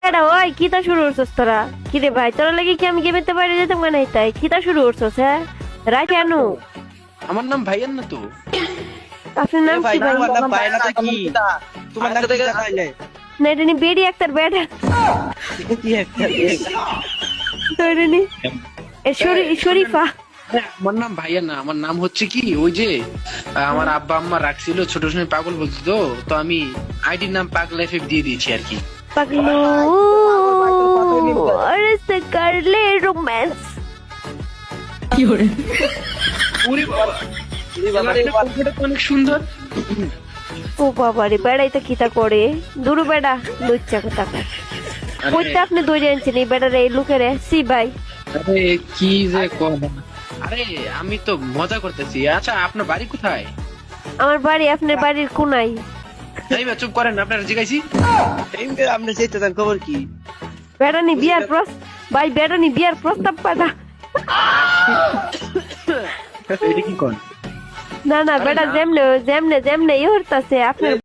এটা ওই কিতা শুরু করছস তোরা? কি রে ভাই, তোরা লাগি কি আমি গেমেতে বাইরে যেতে মানে তাই কিতা শুরু করছস? হ্যাঁ রাইট আনু, আমার নাম ভাইয়ান না তো। আপনার নাম কি ভাই? তোমার নাম বাইনা তো কি? তোমার নাম কি তাইলে? না এটা নি বেডি একটার বেটা, কি একটা এটা নি শরীফা। আমার নাম ভাইয়ান না, আমার নাম হচ্ছে কি ওই যে আমার আব্বা আম্মা রাখছিল ছোট সময় পাগল বলতো, তো তো আমি আইডির নাম পাগল এফএফ দিয়ে দিয়েছি আর কি। পাগলু अरे से कर ले रोमांस। ওরে বাবা, এটা কণ্ঠটা তো অনেক সুন্দর। ও বাবা রে, বেড়াই তো কিতা করে দুরু বেড়া লুচ্চা কথা কয়। কইতে আপনি দই জানছেন এই বেড়া রে লুকেরে সি ভাই। আরে কি যে কথা, আরে আমি তো মজা করতেছি। আচ্ছা আপনার বাড়ি কোথায়? আমার বাড়ি আপনার বাড়ির কোনায়। এই বা চুপ করেন, আপনারা জিজ্ঞাসি। এমনি আপনি যেতে খবর কি? বেড়ানি বিয়ার ভাই বেড়ানি বিয়ার প্রস্তাব পাঠা। এটা কি কোন? না না বেড়া যেমনে যেমনে যেমনে ই হরতাছে আপনার